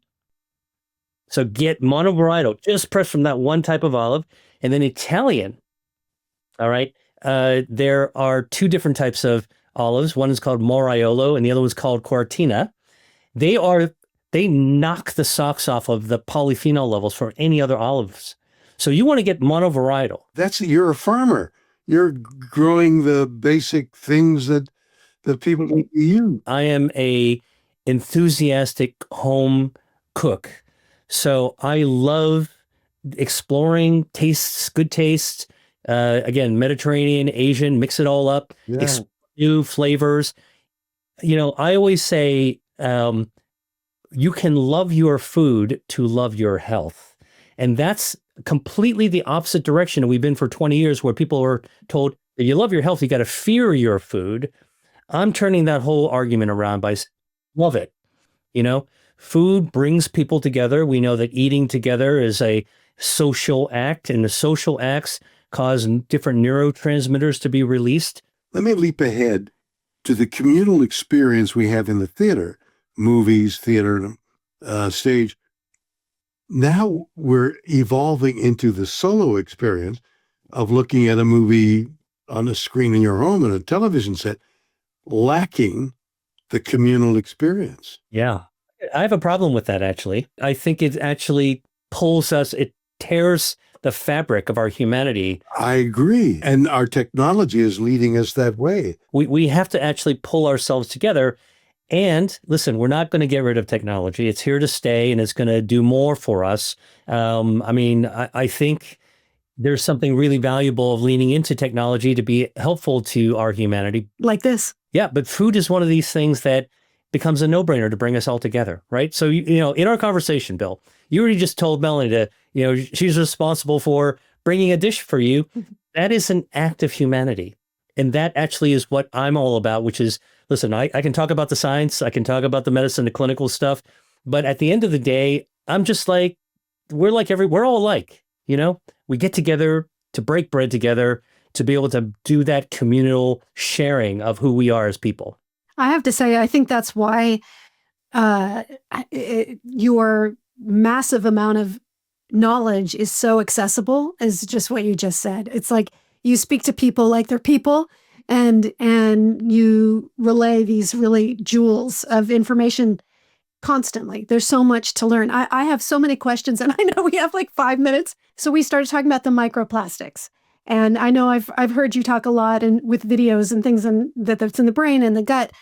So get monovarietal, just press from that one type of olive. And then Italian, all right? There are two different types of olives. One is called Moriolo, and the other one's called Cortina. They knock the socks off of the polyphenol levels for any other olives. So you want to get monovarietal. you're a farmer. You're growing the basic things that people need to use. I am a enthusiastic home cook. So I love exploring tastes, good tastes. Again, Mediterranean, Asian, mix it all up, Yeah. explore new flavors. I always say you can love your food to love your health. And that's completely the opposite direction. We've been for 20 years where people are told, if you love your health, you got to fear your food. I'm turning that whole argument around by saying, love it. Food brings people together. We know that eating together is a social act, and the social acts cause different neurotransmitters to be released. Let me leap ahead to the communal experience we have in the theater, movies, theater, stage. Now we're evolving into the solo experience of looking at a movie on a screen in your home and a television set, lacking the communal experience. Yeah. I have a problem with that, actually. I think it actually it tears the fabric of our humanity. I agree. And our technology is leading us that way. We have to actually pull ourselves together. And listen, we're not going to get rid of technology. It's here to stay, and it's going to do more for us. I think there's something really valuable of leaning into technology to be helpful to our humanity. Like this. Yeah, but food is one of these things that becomes a no-brainer to bring us all together, right? So, in our conversation, Bill, you already just told Melanie to, she's responsible for bringing a dish for you. That is an act of humanity. And that actually is what I'm all about, which is, listen, I can talk about the science, I can talk about the medicine, the clinical stuff, but at the end of the day, I'm just like, we're all alike, we get together to break bread together, to be able to do that communal sharing of who we are as people. I have to say, I think that's why your massive amount of knowledge is so accessible, is just what you just said. It's like you speak to people like they're people, and you relay these really jewels of information constantly. There's so much to learn. I have so many questions, and I know we have like 5 minutes. So we started talking about the microplastics. And I know I've heard you talk a lot and with videos and things that's in the brain and the gut.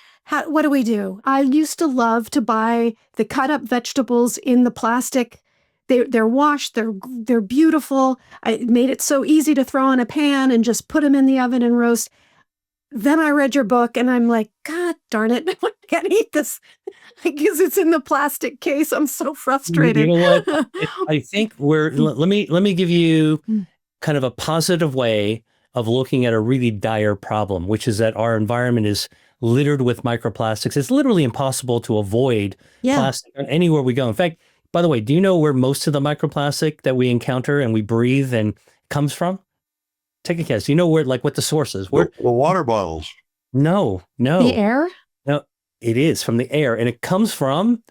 What do we do? I used to love to buy the cut up vegetables in the plastic. They're washed. They're beautiful. I made it so easy to throw in a pan and just put them in the oven and roast. Then I read your book and I'm like, God darn it, I can't eat this because it's in the plastic case. I'm so frustrated. You know what? I think let me give you kind of a positive way of looking at a really dire problem, which is that our environment is littered with microplastics. It's literally impossible to avoid plastic anywhere we go. In fact, by the way, do you know where most of the microplastic that we encounter and we breathe and comes from? Take a guess. Do you know what the source is? The water bottles. No. The air? No, it is from the air, and it comes from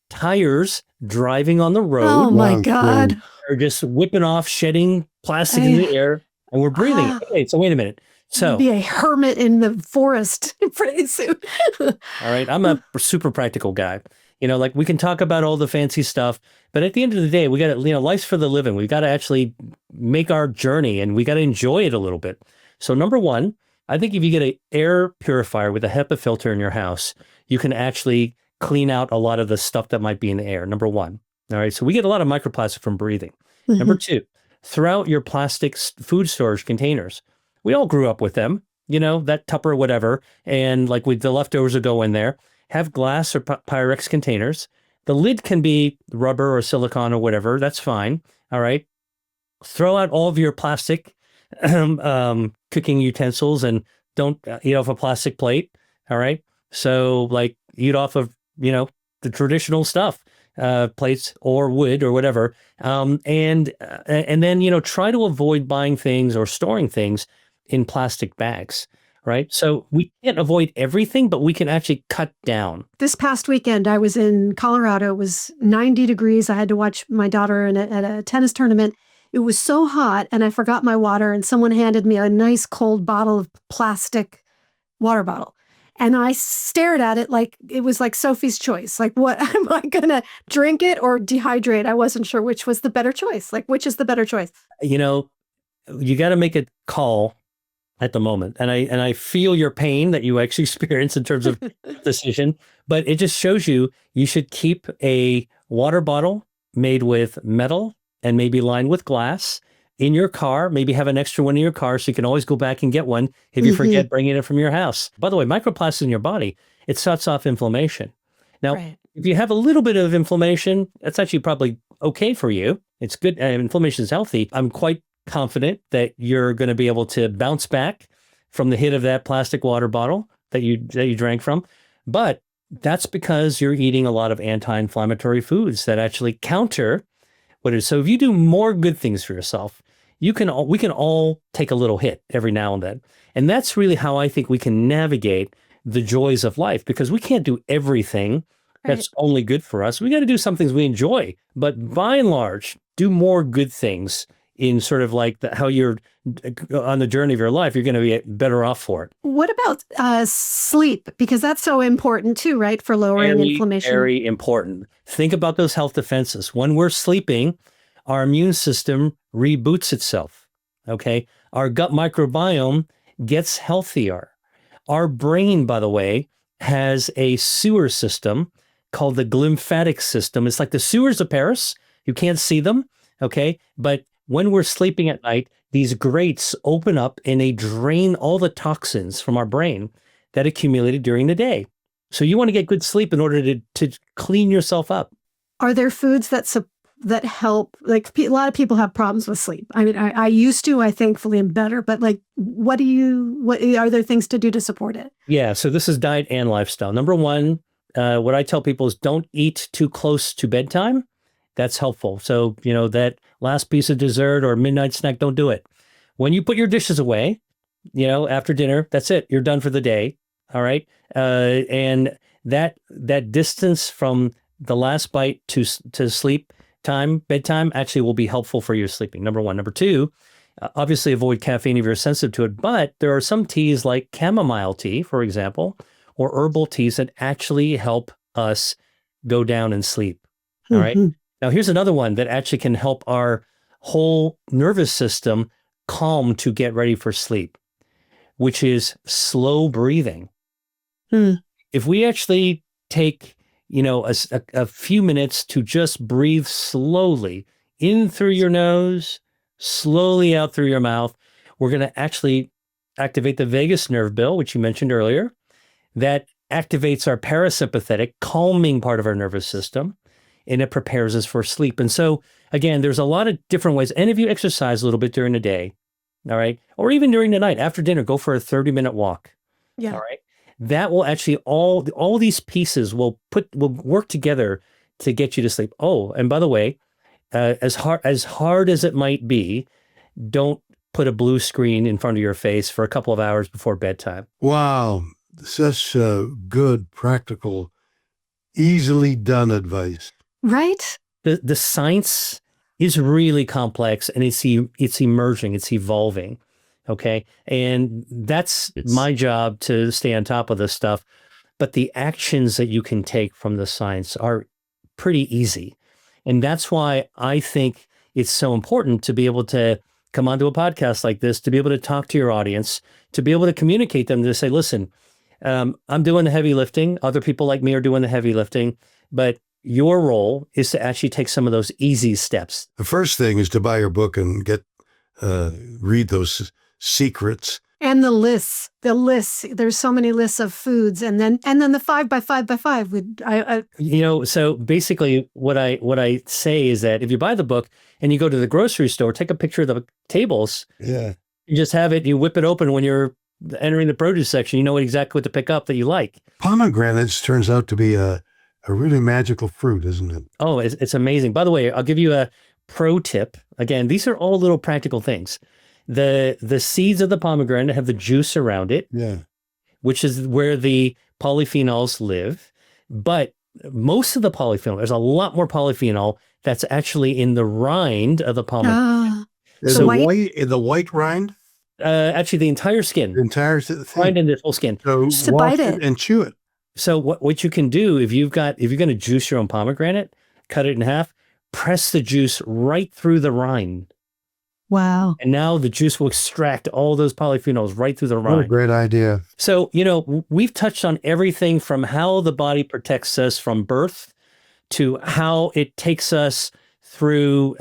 tires driving on the road. Oh my God. They're just whipping off, shedding plastic in the air, and we're breathing it. Okay, so wait a minute. So be a hermit in the forest pretty soon. All right, I'm a super practical guy. We can talk about all the fancy stuff, but at the end of the day, we got to, life's for the living. We got to actually make our journey, and we got to enjoy it a little bit. So number one, I think if you get an air purifier with a HEPA filter in your house, you can actually clean out a lot of the stuff that might be in the air. Number one. All right. So we get a lot of microplastic from breathing. Number two, throw out your plastic food storage containers. We all grew up with them, that Tupper, whatever. And like the leftovers will go in there. Have glass or Pyrex containers. The lid can be rubber or silicone or whatever. That's fine. All right. Throw out all of your plastic cooking utensils and don't eat off a plastic plate. All right. So like eat off of, the traditional stuff, plates or wood or whatever. And then, try to avoid buying things or storing things in plastic bags. Right. So we can't avoid everything, but we can actually cut down. This past weekend, I was in Colorado. It was 90 degrees. I had to watch my daughter at a tennis tournament. It was so hot and I forgot my water and someone handed me a nice cold bottle of plastic water bottle. And I stared at it like it was like Sophie's choice. Like, what am I going to drink it or dehydrate? I wasn't sure which was the better choice. Like, which is the better choice? You got to make a call at the moment. And I feel your pain that you actually experience in terms of decision, but it just shows you should keep a water bottle made with metal and maybe lined with glass in your car. Maybe have an extra one in your car so you can always go back and get one if you forget bringing it from your house. By the way, microplastics in your body, it sets off inflammation. Now, if you have a little bit of inflammation, that's actually probably okay for you. It's good. Inflammation is healthy. I'm quite confident that you're going to be able to bounce back from the hit of that plastic water bottle that you drank from. But that's because you're eating a lot of anti-inflammatory foods that actually counter what it is. So if you do more good things for yourself, we can all take a little hit every now and then. And that's really how I think we can navigate the joys of life, because we can't do everything that's only good for us. We got to do some things we enjoy, but by and large, do more good things in sort of like how you're on the journey of your life. You're going to be better off for it. What about sleep? Because that's so important too, right? For lowering inflammation. Very important. Think about those health defenses. When we're sleeping, our immune system reboots itself. Okay. Our gut microbiome gets healthier. Our brain, by the way, has a sewer system called the glymphatic system. It's like the sewers of Paris. You can't see them. Okay. But when we're sleeping at night, these grates open up and they drain all the toxins from our brain that accumulated during the day. So you want to get good sleep in order to clean yourself up. Are there foods that help? Like a lot of people have problems with sleep. I mean, I used to, I thankfully am better, but like, what are there things to do to support it? Yeah. So this is diet and lifestyle. Number one, what I tell people is don't eat too close to bedtime. That's helpful. So, that last piece of dessert or midnight snack, don't do it. When you put your dishes away, after dinner, that's it. You're done for the day. All right. And that distance from the last bite to sleep time, bedtime, actually will be helpful for your sleeping. Number one. Number two, obviously avoid caffeine if you're sensitive to it. But there are some teas like chamomile tea, for example, or herbal teas that actually help us go down and sleep. All right. Now, here's another one that actually can help our whole nervous system calm to get ready for sleep, which is slow breathing. If we actually take, a few minutes to just breathe slowly in through your nose, slowly out through your mouth, we're going to actually activate the vagus nerve, Bill, which you mentioned earlier, that activates our parasympathetic, calming part of our nervous system. And it prepares us for sleep. And so, again, there's a lot of different ways. And if you exercise a little bit during the day, all right, or even during the night, after dinner, go for a 30-minute walk. Yeah. All right. That will actually, all these pieces will work together to get you to sleep. Oh, and by the way, as hard as it might be, don't put a blue screen in front of your face for a couple of hours before bedtime. Wow. Such good, practical, easily done advice. Right? The science is really complex and it's emerging, it's evolving. Okay. And that's my job to stay on top of this stuff. But the actions that you can take from the science are pretty easy. And that's why I think it's so important to be able to come onto a podcast like this, to be able to talk to your audience, to be able to communicate them, to say, listen, I'm doing the heavy lifting. Other people like me are doing the heavy lifting, but your role is to actually take some of those easy steps. The first thing is to buy your book and read those secrets. And the lists. There's so many lists of foods, and then the 5 by 5 by 5. So basically, what I say is that if you buy the book and you go to the grocery store, take a picture of the tables. Yeah. You just have it. You whip it open when you're entering the produce section. You know exactly what to pick up that you like. Pomegranates turns out to be a really magical fruit, isn't it? Oh, it's amazing. By the way, I'll give you a pro tip. Again, these are all little practical things. The seeds of the pomegranate have the juice around it, which is where the polyphenols live. But most of the polyphenol, there's a lot more polyphenol that's actually in the rind of the pomegranate. The white rind? Actually, the entire skin. The entire thing. Rind and the whole skin. So to bite it and chew it. So what you can do if you're going to juice your own pomegranate, cut it in half, press the juice right through the rind. Wow. And now the juice will extract all those polyphenols right through the rind. What a great idea. So, we've touched on everything from how the body protects us from birth to how it takes us through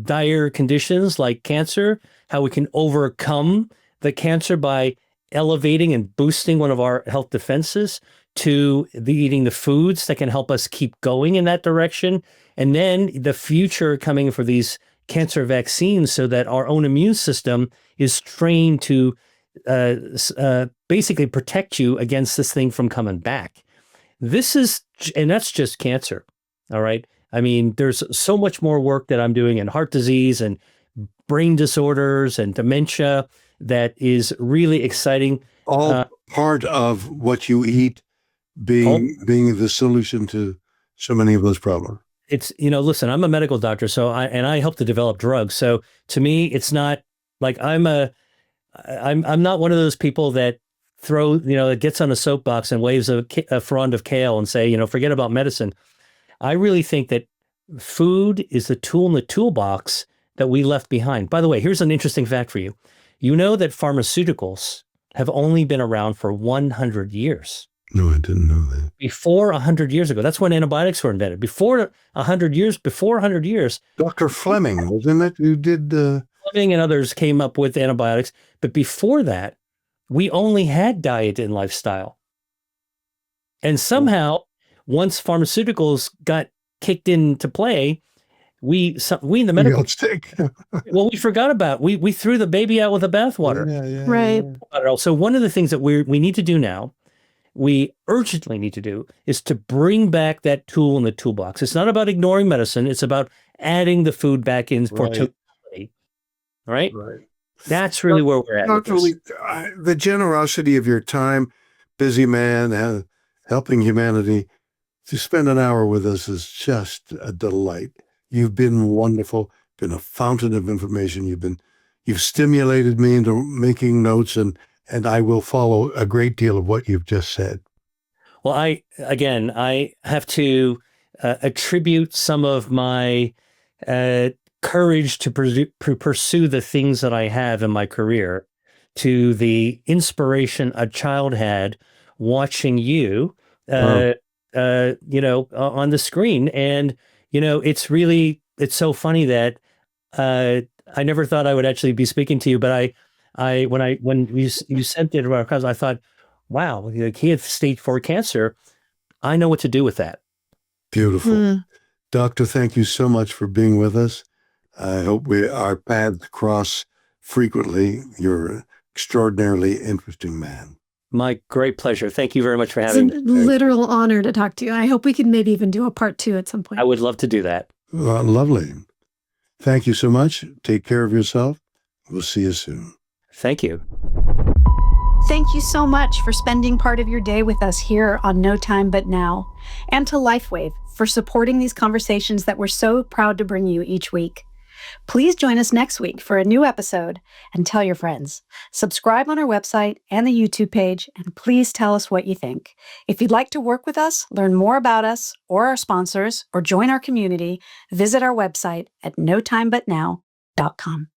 dire conditions like cancer, how we can overcome the cancer by elevating and boosting one of our health defenses, to eating the foods that can help us keep going in that direction. And then the future coming for these cancer vaccines so that our own immune system is trained to basically protect you against this thing from coming back. And that's just cancer. All right. I mean, there's so much more work that I'm doing in heart disease and brain disorders and dementia that is really exciting. All part of what you eat being the solution to so many of those problems. It's, listen, I'm a medical doctor, I help to develop drugs. So to me, it's not like I'm not one of those people that that gets on a soapbox and waves a frond of kale and say, forget about medicine. I really think that food is the tool in the toolbox that we left behind. By the way, here's an interesting fact for you. You know that pharmaceuticals have only been around for 100 years. No, I didn't know that. Before 100 years ago. That's when antibiotics were invented. Before 100 years. Dr. Fleming, wasn't it? Who did... Fleming and others came up with antibiotics. But before that, we only had diet and lifestyle. And somehow, once pharmaceuticals got kicked into play, we in the medical... we forgot about it. We threw the baby out with the bathwater. Right. So one of the things that we need to do now, we urgently need to do, is to bring back that tool in the toolbox. It's not about ignoring medicine. It's about adding the food back in for totality. Right? That's really where we're at. Dr. Lee, the generosity of your time, busy man, helping humanity, to spend an hour with us is just a delight. You've been wonderful, been a fountain of information. You've stimulated me into making notes, and I will follow a great deal of what you've just said. Well, I have to attribute some of my courage to pursue the things that I have in my career to the inspiration a child had watching you, on the screen. And, it's so funny that I never thought I would actually be speaking to you, but when you sent it across, I thought, wow, he had stage 4 cancer. I know what to do with that. Beautiful. Doctor, thank you so much for being with us. I hope our paths cross frequently. You're an extraordinarily interesting man. My great pleasure. Thank you very much for having me. It's a literal honor to talk to you. I hope we could maybe even do a part 2 at some point. I would love to do that. Well, lovely. Thank you so much. Take care of yourself. We'll see you soon. Thank you. Thank you so much for spending part of your day with us here on No Time But Now, and to LifeWave for supporting these conversations that we're so proud to bring you each week. Please join us next week for a new episode and tell your friends. Subscribe on our website and the YouTube page, and please tell us what you think. If you'd like to work with us, learn more about us or our sponsors, or join our community, visit our website at notimebutnow.com.